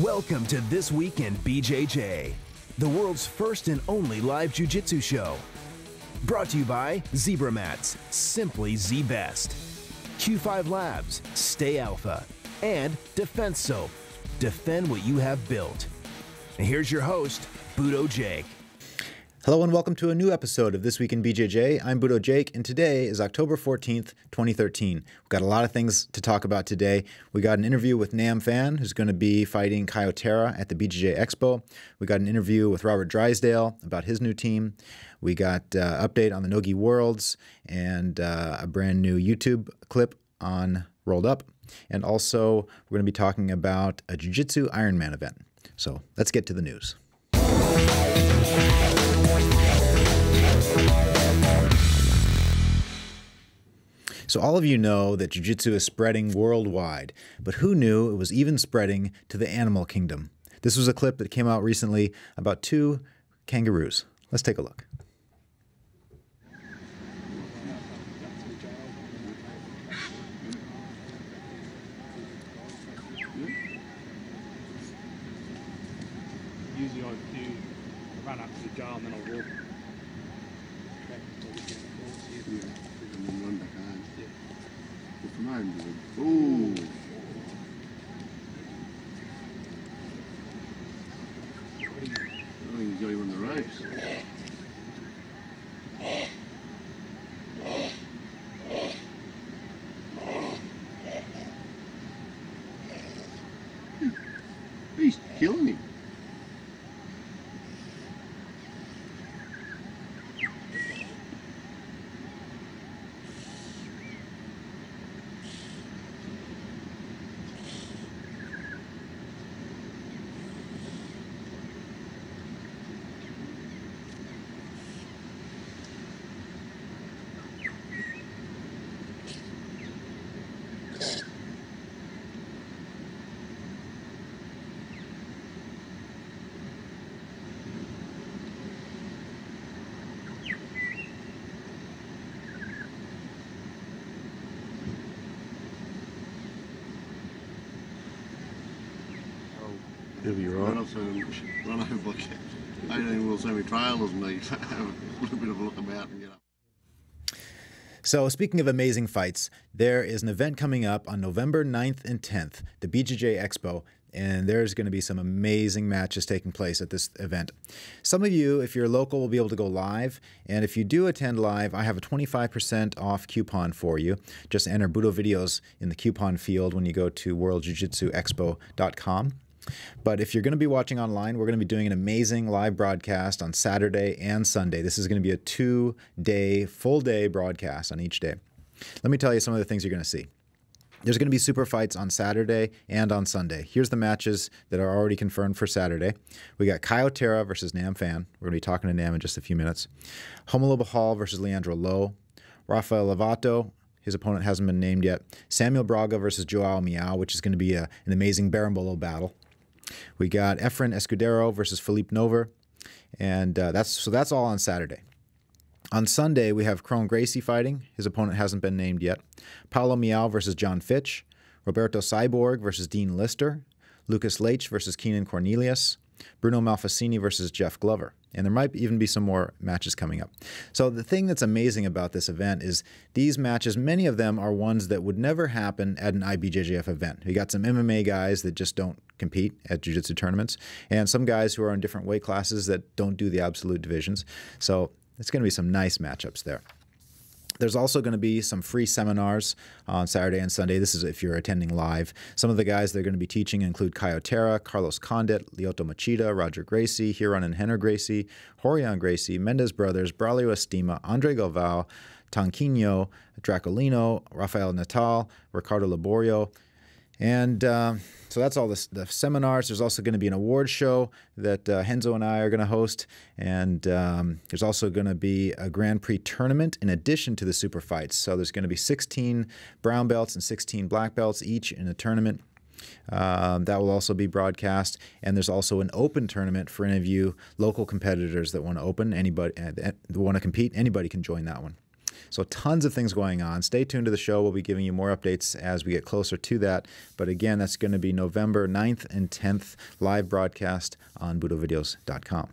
Welcome to This Week in BJJ, the world's first and only live jiu-jitsu show. Brought to you by Zebra Mats, simply Z-Best. Q5 Labs, Stay Alpha. And Defense Soap, defend what you have built. And here's your host, Budo Jake. Hello and welcome to a new episode of This Week in BJJ. I'm Budo Jake, and today is October 14th, 2013. We've got a lot of things to talk about today. We got an interview with Phan, who's going to be fighting Kyotera at the BJJ Expo. We got an interview with Robert Drysdale about his new team. We got update on the Nogi Worlds and a brand new YouTube clip on Rolled Up. And also, we're going to be talking about a Jiu Jitsu Ironman event. So let's get to the news. So all of you know that jiu-jitsu is spreading worldwide, but who knew it was even spreading to the animal kingdom? This was a clip that came out recently about two kangaroos. Let's take a look. Usually I do run up to the jar and then I'll walk. Ooh. I think he's got him on the ropes. He's killing him. He'll be right. Run over like 18 World semi-trailers and they have a little bit of a look about and get up. So speaking of amazing fights, there is an event coming up on November 9th and 10th, the BJJ Expo, and there's going to be some amazing matches taking place at this event. Some of you, if you're local, will be able to go live, and if you do attend live, I have a 25% off coupon for you. Just enter Budo Videos in the coupon field when you go to worldjiu-jitsu.expo.com. But if you're going to be watching online, we're going to be doing an amazing live broadcast on Saturday and Sunday. This is going to be a two-day, full-day broadcast on each day. Let me tell you some of the things you're going to see. There's going to be super fights on Saturday and on Sunday. Here's the matches that are already confirmed for Saturday. We got Kyotera versus Phan. We're going to be talking to Nam in just a few minutes. Romulo Bahal versus Leandro Lo. Rafael Lovato. His opponent hasn't been named yet. Samuel Braga versus Joao Miao, which is going to be an amazing berimbolo battle. We got Efren Escudero versus Philippe Nover, and that's all on Saturday. On Sunday, we have Gracie fighting. His opponent hasn't been named yet. Paulo Miao versus John Fitch. Roberto Cyborg versus Dean Lister. Lucas Leitch versus Keenan Cornelius. Bruno Malfacini versus Jeff Glover. And there might even be some more matches coming up. So the thing that's amazing about this event is these matches, many of them are ones that would never happen at an IBJJF event. We got some MMA guys that just don't compete at jiu-jitsu tournaments, and some guys who are in different weight classes that don't do the absolute divisions. So it's going to be some nice matchups there. There's also going to be some free seminars on Saturday and Sunday. This is if you're attending live. Some of the guys they're going to be teaching include Kyotera, Carlos Condit, Lyoto Machida, Roger Gracie, Hiron and Henner Gracie, Horion Gracie, Mendez Brothers, Braulio Estima, Andre Galvao, Tanquinho, Dracolino, Rafael Natal, Ricardo Laborio. And so that's all the seminars. There's also going to be an award show that Henzo and I are going to host. And there's also going to be a Grand Prix tournament in addition to the super fights. So there's going to be 16 brown belts and 16 black belts each in a tournament. That will also be broadcast. And there's also an open tournament for any of you local competitors that want to open. Anybody that want to compete, anybody can join that one. So tons of things going on. Stay tuned to the show. We'll be giving you more updates as we get closer to that. But again, that's going to be November 9th and 10th live broadcast on BudoVideos.com.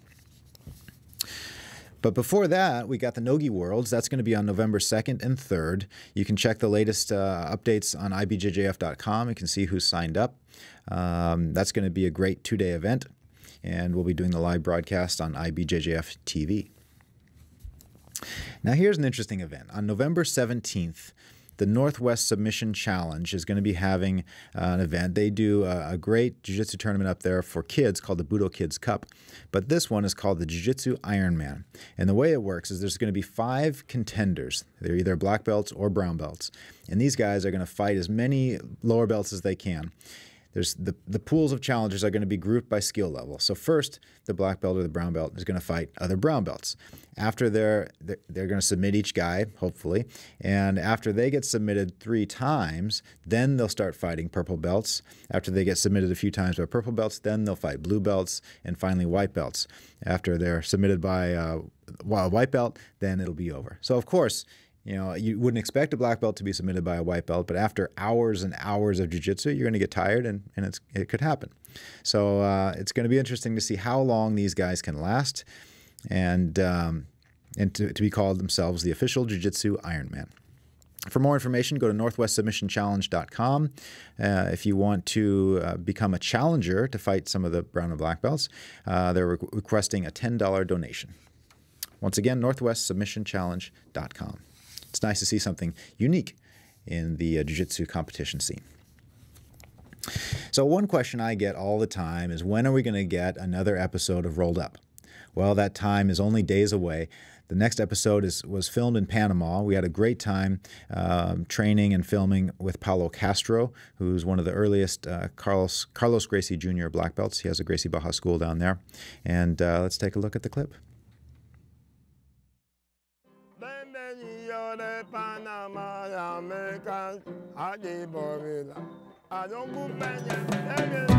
But before that, we got the Nogi Worlds. That's going to be on November 2nd and 3rd. You can check the latest updates on IBJJF.com. You can see who's signed up. That's going to be a great 2-day event, and we'll be doing the live broadcast on IBJJF TV. Now, here's an interesting event. On November 17th, the Northwest Submission Challenge is going to be having an event. They do a great jiu-jitsu tournament up there for kids called the Budo Kids Cup. But this one is called the Jiu Jitsu Ironman. And the way it works is there's going to be 5 contenders. They're either black belts or brown belts. And these guys are going to fight as many lower belts as they can. There's the pools of challengers are going to be grouped by skill level. So first, the black belt or the brown belt is going to fight other brown belts. After they're going to submit each guy, hopefully, and after they get submitted 3 times, then they'll start fighting purple belts. After they get submitted a few times by purple belts, then they'll fight blue belts, and finally white belts. After they're submitted by a white belt, then it'll be over. So of course, you know, you wouldn't expect a black belt to be submitted by a white belt, but after hours and hours of jiu-jitsu, you're going to get tired, and it could happen. So it's going to be interesting to see how long these guys can last, and to be called themselves the official Jiu-Jitsu Ironman. For more information, go to northwestsubmissionchallenge.com. If you want to become a challenger to fight some of the brown and black belts, they're requesting a $10 donation. Once again, northwestsubmissionchallenge.com. It's nice to see something unique in the jiu-jitsu competition scene. So one question I get all the time is, when are we going to get another episode of Rolled Up? Well, that time is only days away. The next episode was filmed in Panama. We had a great time training and filming with Paulo Castro, who's one of the earliest Carlos Gracie Jr. black belts. He has a Gracie Baja school down there. And let's take a look at the clip. De Panama, American, allí por vida. A don Cupeña,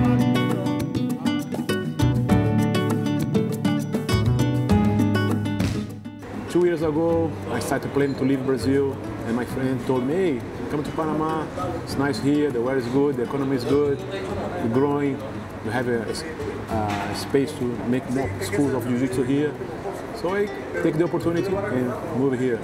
Two years ago, I started planning to leave Brazil, and my friend told me, hey, come to Panama, it's nice here, the weather is good, the economy is good, we're growing, we have a space to make more schools of jiu-jitsu here. So I take the opportunity and move here.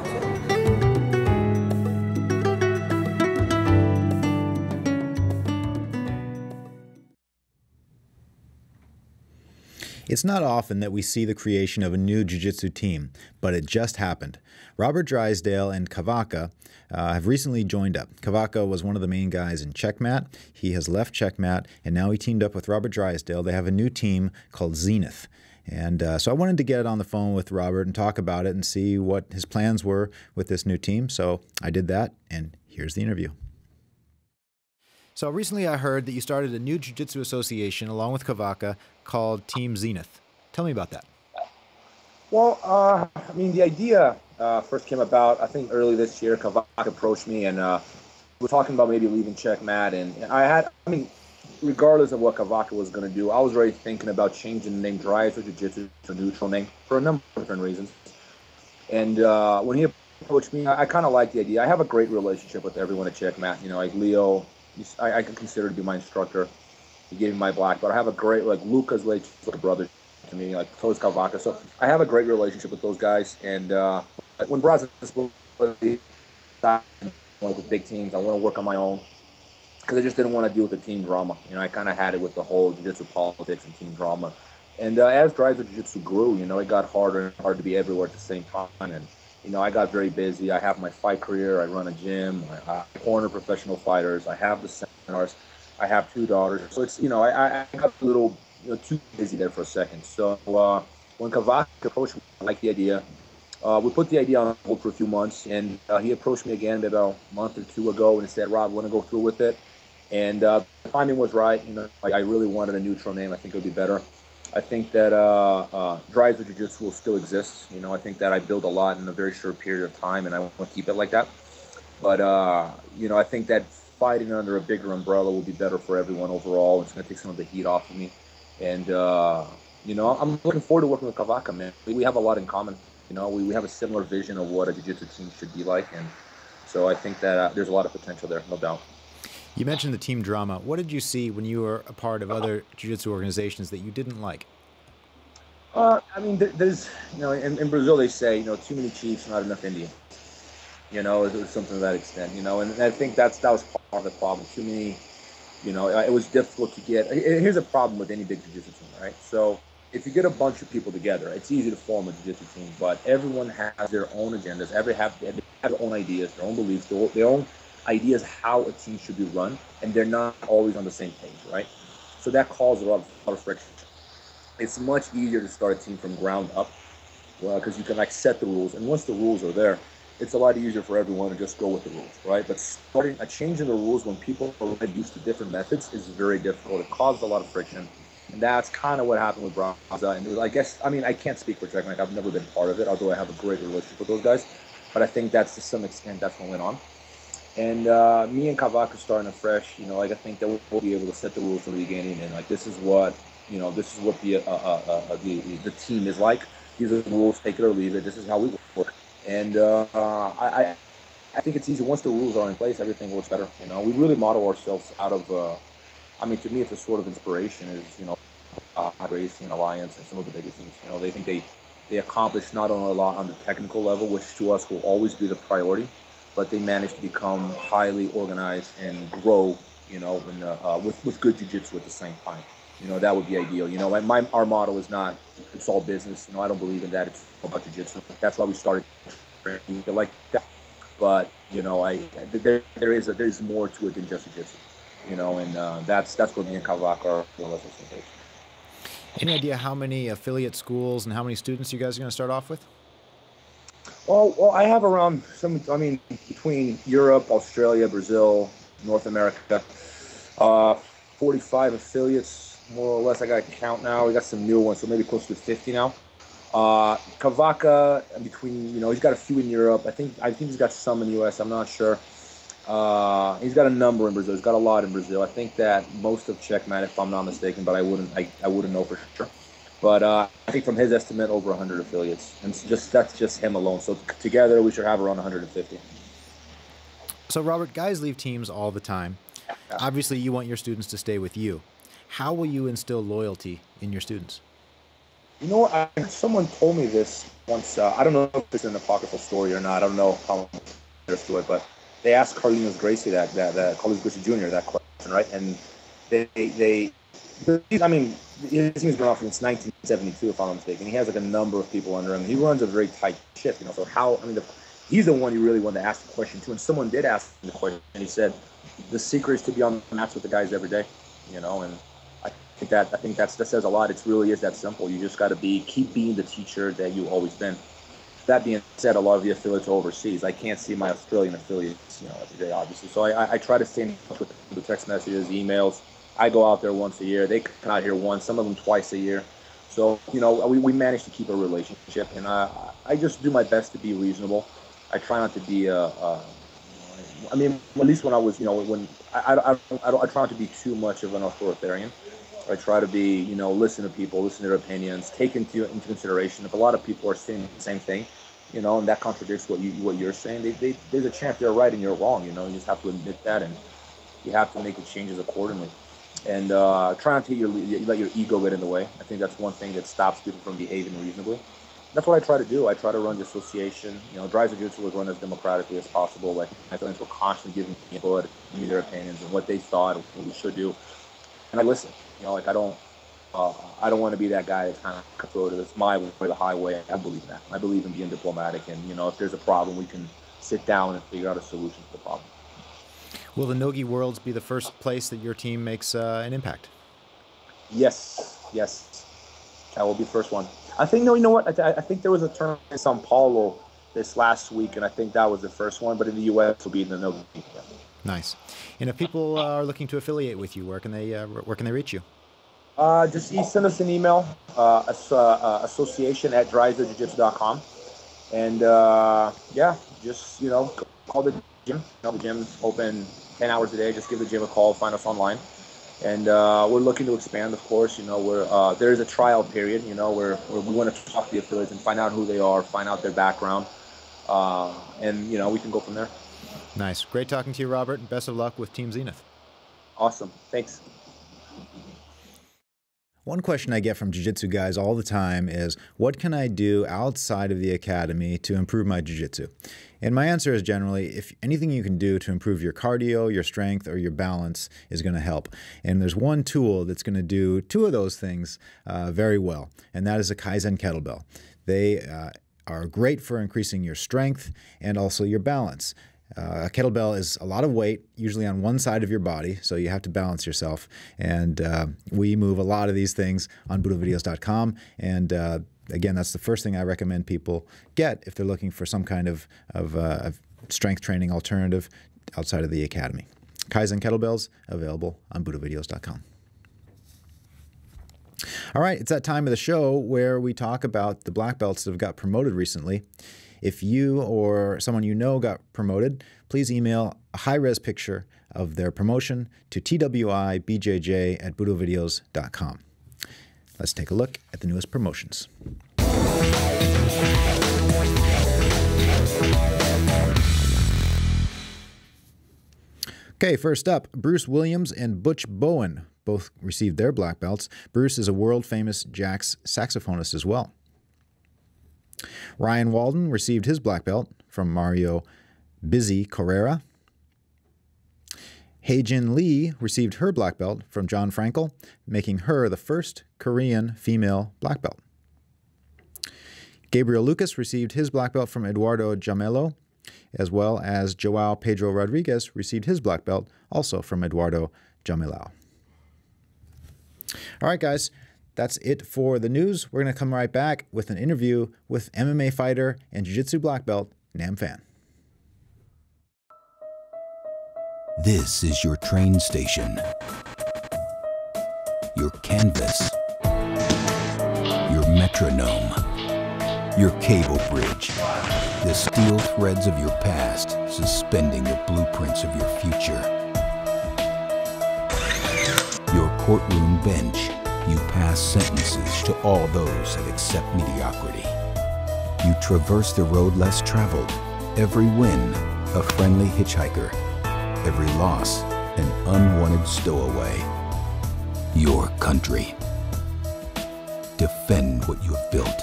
It's not often that we see the creation of a new jiu-jitsu team, but it just happened. Robert Drysdale and Kavaka have recently joined up. Kavaka was one of the main guys in Checkmat. He has left Checkmat, and now he teamed up with Robert Drysdale. They have a new team called Zenith. And so I wanted to get on the phone with Robert and talk about it and see what his plans were with this new team. So I did that, and here's the interview. So recently I heard that you started a new jiu-jitsu association along with Kavaka called Team Zenith. Tell me about that. Well, I mean, the idea first came about, I think, early this year. Kavaka approached me, and we're talking about maybe leaving Checkmat. And I mean, regardless of what Kavaka was going to do, I was already thinking about changing the name Drive for Jiu-Jitsu to a neutral name for a number of different reasons. And when he approached me, I kind of liked the idea. I have a great relationship with everyone at Checkmat. You know, like Leo, I can consider to be my instructor. He gave me my black belt. I have a great, like, Luca's like a brother to me, like, so is Kavaka. So I have a great relationship with those guys. And when Brazil with big teams, I want to work on my own, because I just didn't want to deal with the team drama. You know, I kind of had it with the whole jiu-jitsu politics and team drama. And as Drive with Jiu-Jitsu grew, you know, it got harder and harder to be everywhere at the same time. And, you know, I got very busy. I have my fight career. I run a gym. I corner professional fighters. I have the seminars. I have 2 daughters. So it's, you know, I got a little, you know, too busy there for a second. So when Kavaka approached me, I liked the idea. We put the idea on hold for a few months, and he approached me again about a month or 2 ago and said, Rob, want to go through with it? And the timing was right. You know, I really wanted a neutral name. I think it would be better. I think that Drives with Jiu-Jitsu will still exist. You know, I think that I built a lot in a very short period of time, and I want to keep it like that. But, you know, I think that fighting under a bigger umbrella will be better for everyone overall. It's going to take some of the heat off of me. And, you know, I'm looking forward to working with Kavaka, man. We have a lot in common. You know, we have a similar vision of what a jiu-jitsu team should be like, and so I think that there's a lot of potential there, no doubt. You mentioned the team drama. What did you see when you were a part of other jiu-jitsu organizations that you didn't like? I mean, there's, you know, in Brazil they say, you know, too many chiefs, not enough Indians. You know, it was something to that extent, you know, and I think that was part of the problem. Too many, you know, it was difficult to get. Here's a problem with any big jiu-jitsu team, right? So if you get a bunch of people together, it's easy to form a jiu-jitsu team, but everyone has their own agendas. They have their own ideas, their own beliefs, their own ideas how a team should be run, and they're not always on the same page, right? So that causes a lot of friction. It's much easier to start a team from ground up, because you can like set the rules, and once the rules are there, it's a lot easier for everyone to just go with the rules, right? But changing the rules when people are already used to different methods is very difficult. It causes a lot of friction, and that's kind of what happened with Braza. And I guess, I mean, I can't speak for Czech, I've never been part of it, although I have a great relationship with those guys. But I think that's to some extent that's what went on. And me and Cavaco starting afresh, you know, like I think that we'll be able to set the rules from the beginning, and like this is what the team is like. These are the rules, take it or leave it. This is how we work. And I think it's easy. Once the rules are in place, everything works better. You know, we really model ourselves out of, I mean, to me, it's a sort of inspiration is, you know, Gracie and Alliance and some of the biggest teams. You know, they think they accomplish not only a lot on the technical level, which to us will always be the priority, but they manage to become highly organized and grow, you know, with good jiu-jitsu at the same time. You know, that would be ideal. You know, our model is not, it's all business. You know, I don't believe in that. It's all about jiu-jitsu. That's why we started like that. But, you know, there's more to it than just jiu-jitsu. You know, and that's what me and Kavak are. Any idea how many affiliate schools and how many students you guys are going to start off with? Well, I have around between Europe, Australia, Brazil, North America, 45 affiliates. More or less, I got to count now. We got some new ones, so maybe close to 50 now. Kavaka, between, you know, he's got a few in Europe. I think he's got some in the US. I'm not sure. He's got a number in Brazil. He's got a lot in Brazil. I think that most of Checkmat, if I'm not mistaken, but I wouldn't know for sure. But I think from his estimate, over 100 affiliates, and that's just him alone. So together, we should have around 150. So Robert, guys leave teams all the time. Obviously, you want your students to stay with you. How will you instill loyalty in your students? You know, someone told me this once. I don't know if it's an apocryphal story or not. I don't know how there's to it, but they asked Carlinhos Gracie Carlinhos Gracie Jr. that question, right? And I mean, his team's been off since 1972, if I'm not mistaken. He has like a number of people under him. He runs a very tight ship, you know. So he's the one you really want to ask the question to. And someone did ask him the question, and he said, the secret is to be on the mats with the guys every day, you know. And I think that says a lot. It really is that simple. You just got to keep being the teacher that you've always been. That being said, a lot of the affiliates are overseas. I can't see my Australian affiliates, you know, every day, obviously. So I try to stay in touch with the text messages, emails. I go out there once a year. They come out here once, some of them twice a year. So, you know, we manage to keep a relationship, and I just do my best to be reasonable. I try not to be I mean, at least when I was, you know, I try not to be too much of an authoritarian. I try to be, you know, listen to people, listen to their opinions, take into consideration. If a lot of people are saying the same thing, you know, and that contradicts what you're saying, there's a chance they're right and you're wrong. You know, you just have to admit that, and you have to make the changes accordingly. And try not to let your ego get in the way. I think that's one thing that stops people from behaving reasonably. That's what I try to do. I try to run the association. You know, Drive Jiu-Jitsu was run as democratically as possible. Like, my friends were constantly giving me input, giving me their opinions and what they thought, what we should do. And I listen. You know, like I don't want to be that guy that's kind of cutthroat. It's my way or the highway. I believe that. I believe in being diplomatic, and you know, if there's a problem, we can sit down and figure out a solution to the problem. Will the Nogi Worlds be the first place that your team makes an impact? Yes, that will be the first one. I think. No, you know what? I think there was a tournament in Sao Paulo this last week, and I think that was the first one. But in the U.S., it'll be in the Nogi. Yeah. Nice. And if people are looking to affiliate with you, where can they reach you? Just send us an email, association@drivejiu-jitsu.com, and yeah, just, you know, call the gym. You know, the gym's open 10 hours a day. Just give the gym a call. Find us online, And we're looking to expand, of course. You know, there's a trial period, you know, where we want to talk to the affiliates and find out who they are, find out their background, and, you know, we can go from there. Nice. Great talking to you, Robert, and best of luck with Team Zenith. Awesome. Thanks. One question I get from jiu-jitsu guys all the time is, what can I do outside of the academy to improve my jiu-jitsu? And my answer is generally, if anything you can do to improve your cardio, your strength, or your balance is going to help. And there's one tool that's going to do two of those things very well, and that is a Kaizen Kettlebell. They are great for increasing your strength and also your balance. A kettlebell is a lot of weight, usually on one side of your body, so you have to balance yourself. And we move a lot of these things on BudoVideos.com. And again, that's the first thing I recommend people get if they're looking for some kind of strength training alternative outside of the academy. Kaizen Kettlebells, available on BudoVideos.com. All right, it's that time of the show where we talk about the black belts that have got promoted recently. If you or someone you know got promoted, please email a high-res picture of their promotion to twibjj@BudoVideos.com. Let's take a look at the newest promotions. Okay, first up, Bruce Williams and Butch Bowen both received their black belts. Bruce is a world-famous Jax saxophonist as well. Ryan Walden received his black belt from Mario Busy Correra. Hae-Jin Lee received her black belt from John Frankel, making her the first Korean female black belt. Gabriel Lucas received his black belt from Eduardo Jamelo, as well as Joao Pedro Rodriguez received his black belt also from Eduardo Jamelo. All right, guys. That's it for the news. We're going to come right back with an interview with MMA fighter and Jiu-Jitsu black belt, Nam Phan. This is your train station, your canvas, your metronome, your cable bridge, the steel threads of your past suspending the blueprints of your future. Your courtroom bench. You pass sentences to all those that accept mediocrity. You traverse the road less traveled. Every win, a friendly hitchhiker. Every loss, an unwanted stowaway. Your country. Defend what you have built.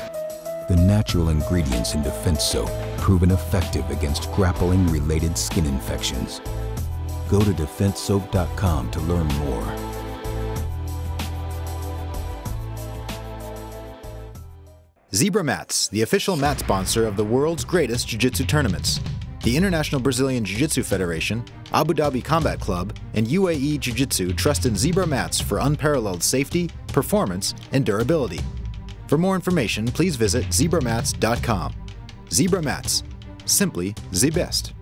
The natural ingredients in Defense Soap proven effective against grappling-related skin infections. Go to DefenseSoap.com to learn more. Zebra Mats, the official mat sponsor of the world's greatest jiu-jitsu tournaments. The International Brazilian Jiu-Jitsu Federation, Abu Dhabi Combat Club, and UAE Jiu-Jitsu trust in Zebra Mats for unparalleled safety, performance, and durability. For more information, please visit ZebraMats.com. Zebra Mats, simply the best.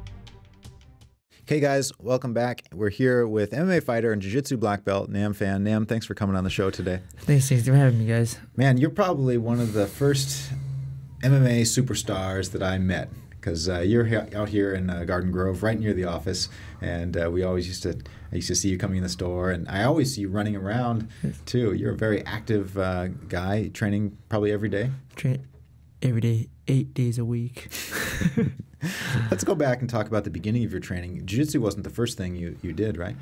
Okay, guys, welcome back. We're here with MMA fighter and Jiu-Jitsu black belt, Nam Phan. Nam, thanks for coming on the show today. Thanks for having me, guys. Man, you're probably one of the first MMA superstars that I met, because you're out here in Garden Grove, right near the office, and I used to see you coming in the store, and I always see you running around too. You're a very active guy, training probably every day. Train every day, 8 days a week. Let's go back and talk about the beginning of your training. Jiu-Jitsu wasn't the first thing you did, right?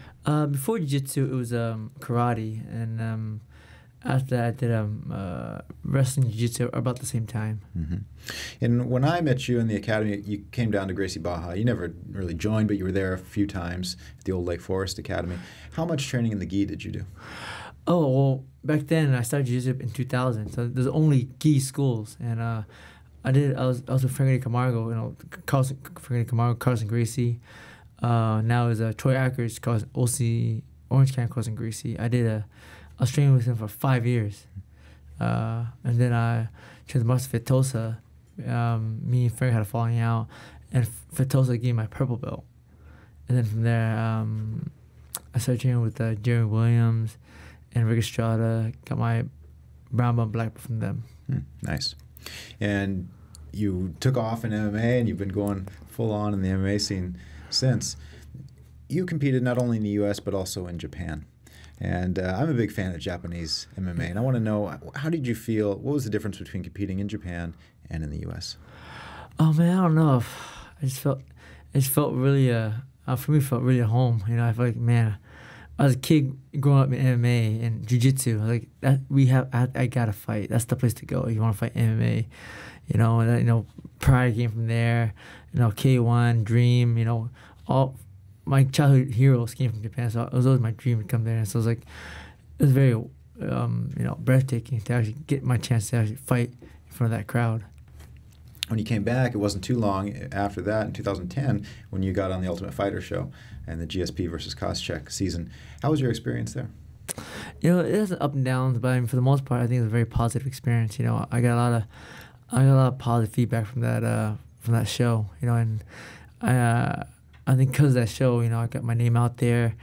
Before Jiu-Jitsu, it was karate, and after that, I did wrestling Jiu-Jitsu about the same time. Mm-hmm. And when I met you in the academy, you came down to Gracie, Baja. You never really joined, but you were there a few times at the old Lake Forest Academy. How much training in the gi did you do? Oh, well, back then, I started Jiu-Jitsu in 2000, so there's only gi schools, and I was with Frankie Camargo, Frankie Camargo, Carson Gracie. Now is Troy Ackers, OC Orange County, Carson Gracie. I was training with him for 5 years, and then I trained with Marcel Fitosa. Me and Frank had a falling out, and Fitosa gave me my purple belt. And then from there, I started training with Jeremy Williams and Rick Estrada. Got my brown belt, black belt from them. Nice. And you took off in MMA, and you've been going full on in the MMA scene since. You competed not only in the U.S. but also in Japan. And I'm a big fan of Japanese MMA, and I want to know, how did you feel? What was the difference between competing in Japan and in the U.S.? Oh man, I don't know. I just felt really for me, it felt really at home. You know, I felt like, man, I was a kid growing up in MMA and Jiu Jitsu. Like that, I gotta fight. That's the place to go if you want to fight MMA. You know, and you know, Pride came from there. You know, K1, Dream. You know, all my childhood heroes came from Japan. So it was always my dream to come there. And so it was like, it was very, you know, breathtaking to actually get my chance to actually fight in front of that crowd. When you came back, it wasn't too long after that, in 2010, when you got on the Ultimate Fighter show and the GSP versus Koscheck season. How was your experience there? You know, it has up and downs, but I mean, for the most part, I think it was a very positive experience. You know, I got a lot of positive feedback from that show. You know, and I think because of that show, you know, I got my name out there,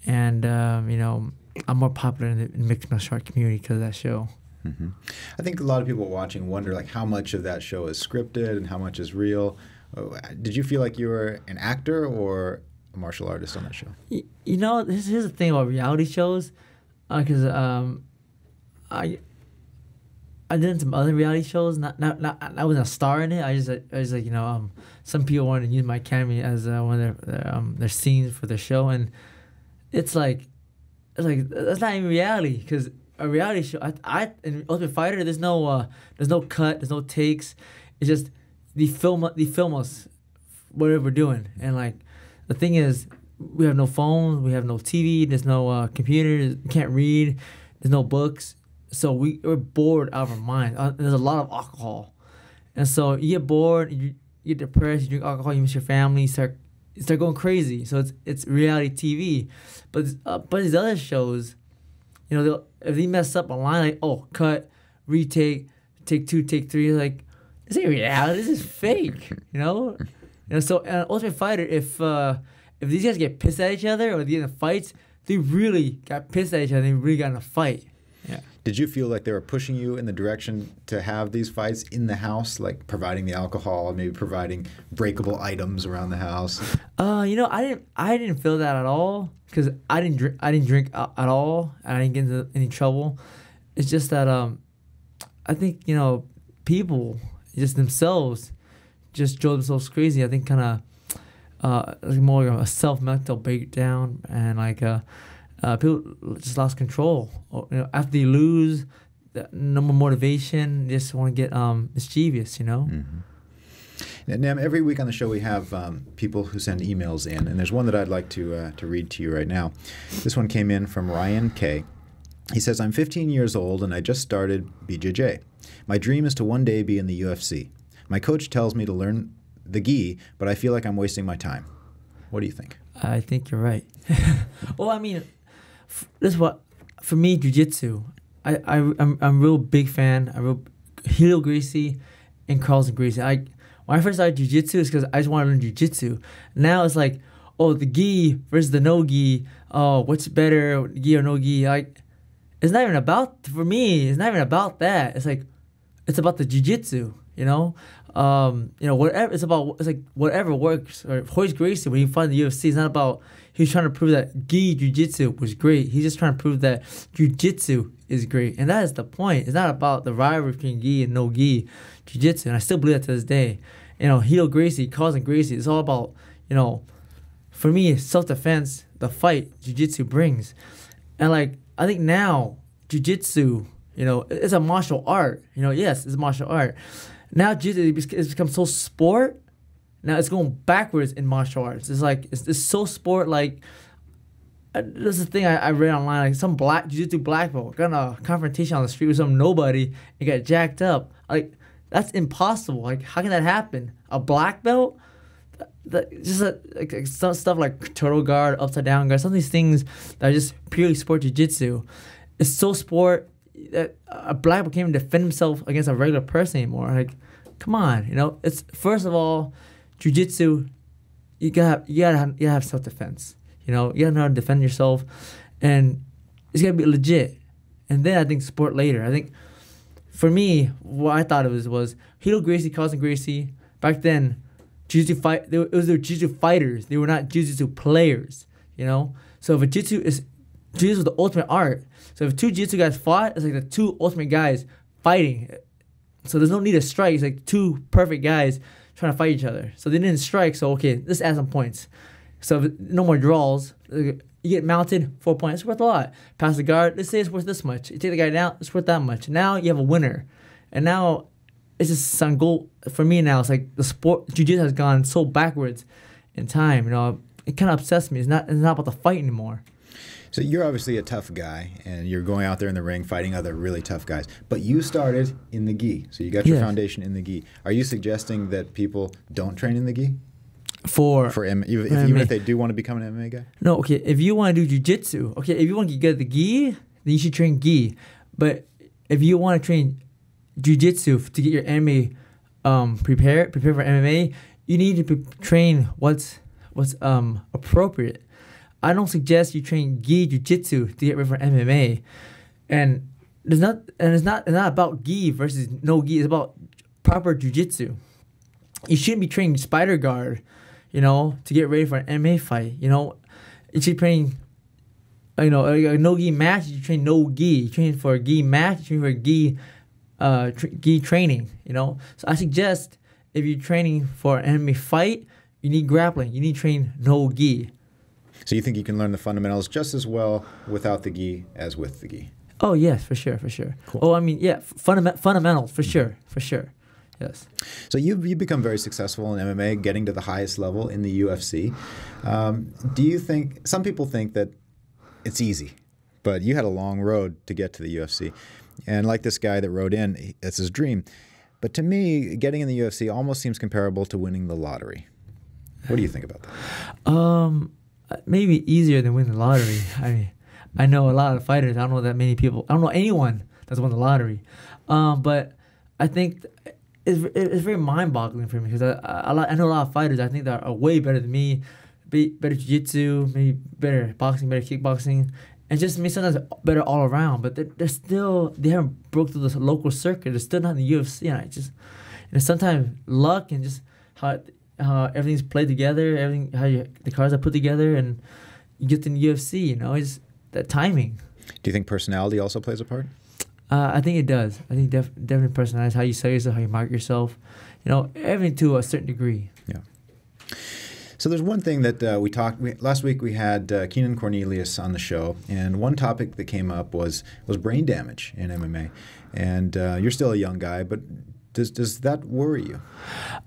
and you know, I'm more popular in the mixed martial art community because of that show. Mm-hmm. I think a lot of people watching wonder like how much of that show is scripted and how much is real. Did you feel like you were an actor or a martial artist on that show? You know, here's the thing about reality shows, because I did some other reality shows. I wasn't a star in it. I was like, you know, some people wanted to use my academy as one of their scenes for their show, and it's like that's not even reality, because a reality show, in Ultimate Fighter, there's no cut, there's no takes. It's just they film us whatever we're doing. And like the thing is, we have no phones, we have no TV, there's no computers, we can't read, there's no books, so we're bored out of our minds. There's a lot of alcohol, and so you get bored, you get depressed, you drink alcohol, you miss your family, you start going crazy. So it's reality TV, but these other shows, you know, if they mess up a line, like, oh, cut, retake, take 2, take 3, like, this ain't reality, this is fake, you know? And so, Ultimate Fighter, if these guys get pissed at each other or they get in fights, they really got pissed at each other, they really got in a fight. Yeah. Did you feel like they were pushing you in the direction to have these fights in the house, like providing the alcohol, maybe providing breakable items around the house? You know, I didn't feel that at all, because I didn't drink at all, and I didn't get into any trouble. It's just that I think, you know, people just themselves just drove themselves crazy. I think kind of like more of a self-mental breakdown, and like people just lost control. You know, after they lose, no more motivation. They just want to get mischievous, you know. Mm-hmm. Now, every week on the show we have people who send emails in, and there's one that I'd like to read to you right now. This one came in from Ryan K. He says, I'm 15 years old and I just started BJJ. My dream is to one day be in the UFC. My coach tells me to learn the gi, but I feel like I'm wasting my time. What do you think? I think you're right. Well, I mean, this is what, for me, jiu-jitsu, I'm a real big fan. I'm real Helio Gracie and Carlson Gracie. When I first started jiu-jitsu, it's because I just wanted to learn jiu-jitsu. Now it's like, oh, the gi versus the no gi. Oh, what's better, gi or no gi? Like, it's not even about, for me, it's not even about that. It's like, it's about the jiu-jitsu, you know? You know, whatever, it's like whatever works. Or Royce Gracie, when he fought in the UFC, it's not about, he was trying to prove that gi jiu-jitsu was great. He's just trying to prove that jiu-jitsu is great. And that is the point. It's not about the rivalry between gi and no gi jiu-jitsu. And I still believe that to this day. You know, Helio Gracie, Kaizen Gracie, it's all about, you know, for me, self-defense, the fight jiu-jitsu brings. And like, I think now, jiu-jitsu, you know, it's a martial art. You know, yes, it's a martial art. Now jiu-jitsu has become so sport. Now it's going backwards in martial arts. It's like, it's so sport, like, there's a thing I read online, like some jiu-jitsu black belt got in a confrontation on the street with some nobody and got jacked up. Like, that's impossible. Like, how can that happen? A black belt? Like some stuff like turtle guard, upside down guard, some of these things that are just purely sport jiu-jitsu. It's so sport that a black belt can't even defend himself against a regular person anymore. Like, come on, you know. It's, first of all, jiu-jitsu, you gotta have self-defense. You know, you gotta know how to defend yourself, and it's gotta be legit. And then I think sport later. I think, for me, what I thought it was Helio Gracie, Kaizen Gracie. Back then, jiu-jitsu it was their jiu-jitsu fighters. They were not jiu-jitsu players. You know, so if a jiu-jitsu is Jiu-Jitsu is the ultimate art. So if two Jiu-Jitsu guys fought, it's like the two ultimate guys fighting. So there's no need to strike. It's like two perfect guys trying to fight each other. So they didn't strike. So okay, let's add some points. So if no more draws. You get mounted, 4 points. It's worth a lot. Pass the guard. Let's say it's worth this much. You take the guy down. It's worth that much. Now you have a winner. And now it's just some goal for me. Now it's like the sport jiu-jitsu has gone so backwards in time. You know, it kind of upsets me. It's not about the fight anymore. So you're obviously a tough guy, and you're going out there in the ring fighting other really tough guys. But you started in the gi, so you got your foundation in the gi. Are you suggesting that people don't train in the gi? Even if they do want to become an MMA guy? No, okay. If you want to do jiu-jitsu, okay, if you want to get the gi, then you should train gi. But if you want to train jiu-jitsu to get your MMA prepare for MMA, you need to train what's appropriate. I don't suggest you train gi jiu-jitsu to get ready for MMA. And it's not about gi versus no gi. It's about proper jiu-jitsu. You shouldn't be training spider guard, you know, to get ready for an MMA fight. You know, you should train, you know, a no gi match. You train no gi. You train for a gi match. You train for a gi training. You know, so I suggest if you're training for an MMA fight, you need grappling. You need to train no gi. So you think you can learn the fundamentals just as well without the gi as with the gi? Oh yes, for sure. Cool. Oh, I mean, yeah, fundamentals for sure. Yes. So you've become very successful in MMA, getting to the highest level in the UFC. Do you think, some people think that it's easy, but you had a long road to get to the UFC. And like this guy that wrote in, it's his dream. But to me, getting in the UFC almost seems comparable to winning the lottery. What do you think about that? Maybe easier than winning the lottery. I mean, I know a lot of fighters. I don't know that many people. I don't know anyone that's won the lottery. But I think it's very mind-boggling for me because I know a lot of fighters I think that are way better than me, better jiu-jitsu, maybe better boxing, better kickboxing, and just maybe sometimes better all around. But they haven't broke through the local circuit. They're still not in the UFC. And sometimes luck and just how everything's played together, the cards are put together, and you get in the UFC. You know, it's that timing. Do you think personality also plays a part? I think it does. I think definitely personality, how you sell yourself, how you market yourself. You know, everything to a certain degree. Yeah. So there's one thing that last week we had Keenan Cornelius on the show, and one topic that came up was brain damage in MMA. And you're still a young guy, but does that worry you?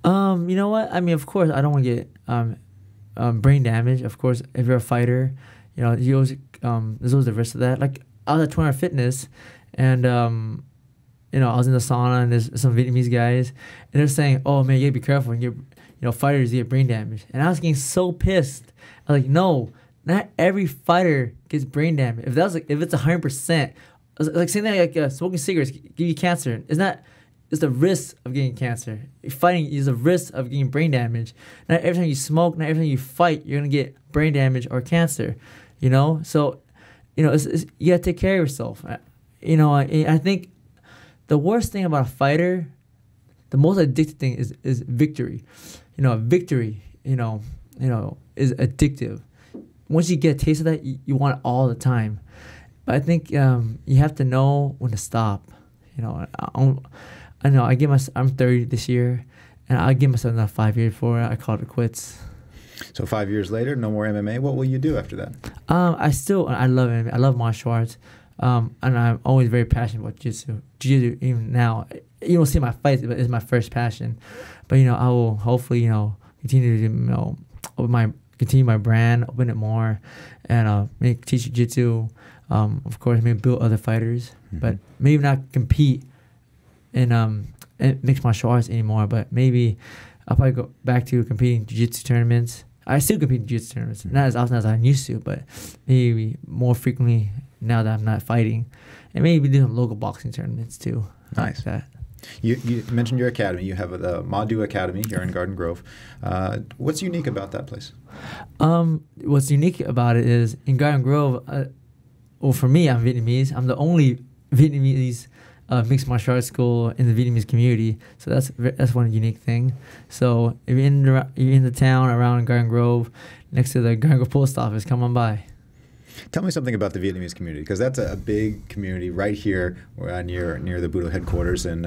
You know what? I mean, of course, I don't want to get brain damage. Of course, if you're a fighter, you know, there's always the risk of that. Like, I was at 200 Fitness, and you know, I was in the sauna, and there's some Vietnamese guys, and they're saying, "Oh man, you gotta be careful. Fighters get brain damage." And I was getting so pissed. I was like, "No, not every fighter gets brain damage. If it's 100%, like saying that like smoking cigarettes give you cancer. It's the risk of getting cancer. Fighting is a risk of getting brain damage. Not every time you smoke, not every time you fight, you're gonna get brain damage or cancer. You know, so you know you gotta take care of yourself. You know, I think the worst thing about a fighter, the most addictive thing is victory. You know, victory, you know, is addictive. Once you get a taste of that, you want it all the time. But I think you have to know when to stop. You know, I know I'm 30 this year, and I'll give myself another 5 years before I call it quits. So 5 years later, no more MMA. What will you do after that? I love MMA. I love martial arts. And I'm always very passionate about jiu-jitsu. Even now, you don't see my fights, but it's my first passion. But you know, I will hopefully continue to continue my brand, open it more, and maybe teach jiu-jitsu. Of course, maybe build other fighters, but maybe not compete in mixed martial arts anymore. But maybe I'll probably go back to competing jiu-jitsu tournaments. I still compete in jiu-jitsu tournaments, not as often as I used to, but maybe more frequently now that I'm not fighting, and maybe do some local boxing tournaments too. Nice. Like that. You mentioned your academy. You have the Budo Academy here in Garden Grove. What's unique about that place? What's unique about it is in Garden Grove. Well, for me, I'm Vietnamese. I'm the only Vietnamese mixed martial arts school in the Vietnamese community. So that's one unique thing. So if you're in the town around Garden Grove, next to the Garden Grove post office, come on by. Tell me something about the Vietnamese community, because that's a big community right here near the Budo headquarters, and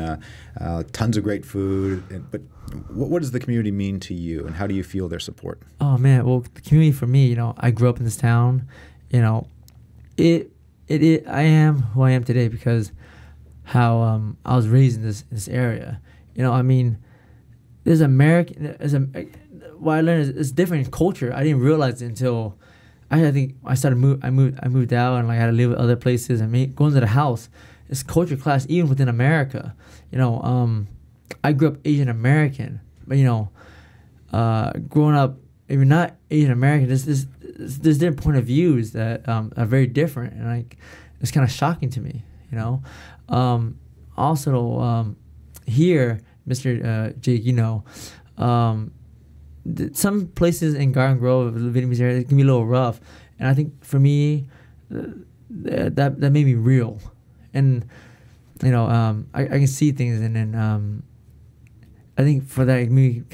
tons of great food. But what does the community mean to you, and how do you feel their support? Oh man, well, the community for me, you know, I grew up in this town. You know, I am who I am today because how I was raised in this area. You know, I mean, what I learned is different in culture. I didn't realize it until I think I moved out, and like I had to live with other places, and going to the house. It's culture clash even within America. You know, I grew up Asian American, but you know, growing up, if you're not Asian American, there's different point of views that are very different, and like it's kind of shocking to me. You know, also here, Mr. Jake, you know, some places in Garden Grove, the Vietnamese area, it can be a little rough, and I think for me, that made me real, and you know, I can see things, and then I think for that, it made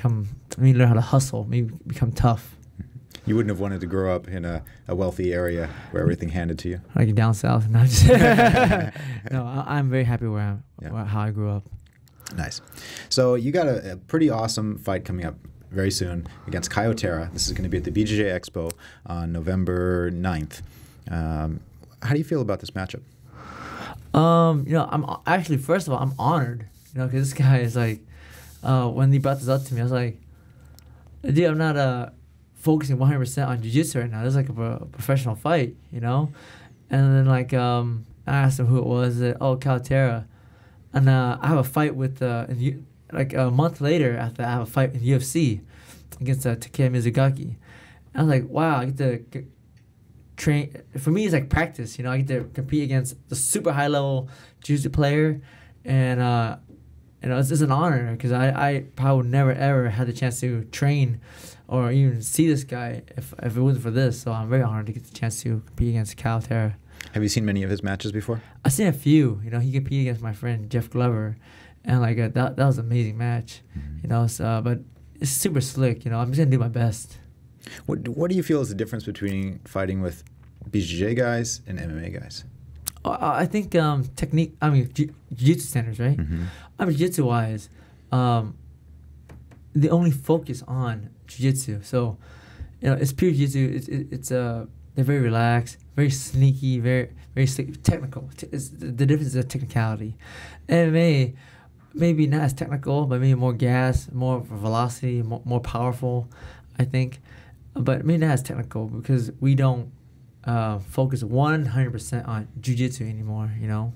me learn how to hustle, maybe become tough. You wouldn't have wanted to grow up in a wealthy area where everything handed to you? Like down south. No, I'm very happy how I grew up. Nice. So you got a pretty awesome fight coming up very soon against Kyotera. This is going to be at the BJJ Expo on November 9th. How do you feel about this matchup? You know, I'm actually, first of all, I'm honored. You know, because this guy is like, when he brought this up to me, I was like, dude, I'm not focusing 100% on jiu-jitsu right now. This is like a professional fight, you know? And then like, I asked him who it was. Kyotera. And I have a fight with, like a month later after I have a fight in UFC against Takeya Mizugaki. I was like, wow, I get to train. For me, it's like practice, you know? I get to compete against the super high-level jiu-jitsu player. And, you know, it's an honor because I probably would never, ever had the chance to train or even see this guy if it wasn't for this. So I'm very honored to get the chance to compete against Kyotera. Have you seen many of his matches before? I've seen a few. You know, he competed against my friend Jeff Glover, and like that was an amazing match. Mm-hmm. You know, so, but it's super slick. You know, I'm just gonna do my best. What do you feel is the difference between fighting with BJJ guys and MMA guys? I think technique. I mean, jiu-jitsu standards, right? Mm-hmm. I mean, jiu-jitsu wise, they only focus on jiu-jitsu. So, you know, it's pure jiu-jitsu. It's they're very relaxed, very sneaky, very slick, technical. The difference is the technicality. MMA, maybe not as technical, but maybe more gas, more velocity, more powerful, I think. But maybe not as technical because we don't focus 100% on jiu-jitsu anymore, you know?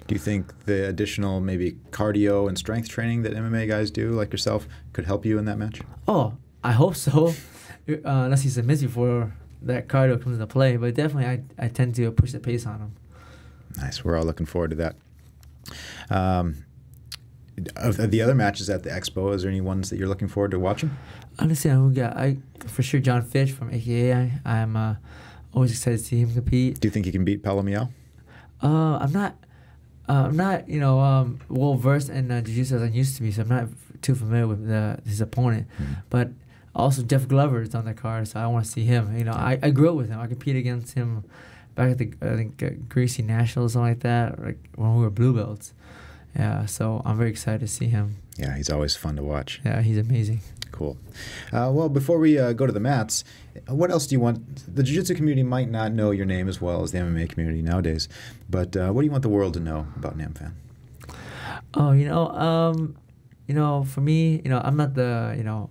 Do you think the additional maybe cardio and strength training that MMA guys do, like yourself, could help you in that match? Oh, I hope so. Unless he submits before that cardio comes into play. But definitely I tend to push the pace on him. Nice. We're all looking forward to that. Of the other matches at the Expo, is there any ones that you're looking forward to watching? Honestly, for sure John Fitch from AKA. I'm always excited to see him compete. Do you think he can beat Palomino? I'm not, you know, well versed in jiu-jitsu as I used to be, so I'm not too familiar with his opponent. Mm-hmm. But also Jeff Glover is on the card, so I want to see him. You know, I grew up with him. I competed against him back at the Gracie Nationals, something like that, like when we were blue belts. Yeah, so I'm very excited to see him. Yeah, he's always fun to watch. Yeah, he's amazing. Cool. Well, before we go to the mats, what else do you want? The jiu-jitsu community might not know your name as well as the MMA community nowadays, but what do you want the world to know about Nam Phan? Oh, you know, for me, you know, I'm not the, you know,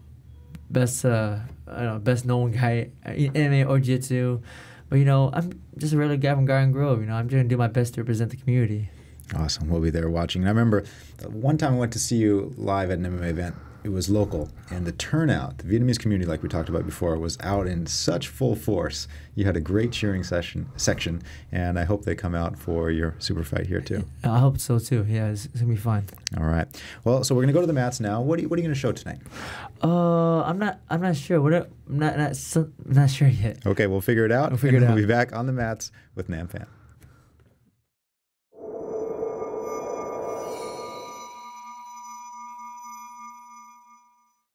best known guy in MMA or jiu-jitsu, but you know, I'm just a regular guy from Garden Grove. You know, I'm just gonna do my best to represent the community. Awesome. We'll be there watching. And I remember one time I went to see you live at an MMA event. It was local, and the turnout, the Vietnamese community, like we talked about before, was out in such full force. You had a great cheering section, and I hope they come out for your super fight here too. I hope so too. Yeah, it's gonna be fun. All right. Well, so we're gonna go to the mats now. What are you gonna show tonight? I'm not sure. I'm not sure yet. Okay, we'll figure it out. We'll be back on the mats with Nam Phan.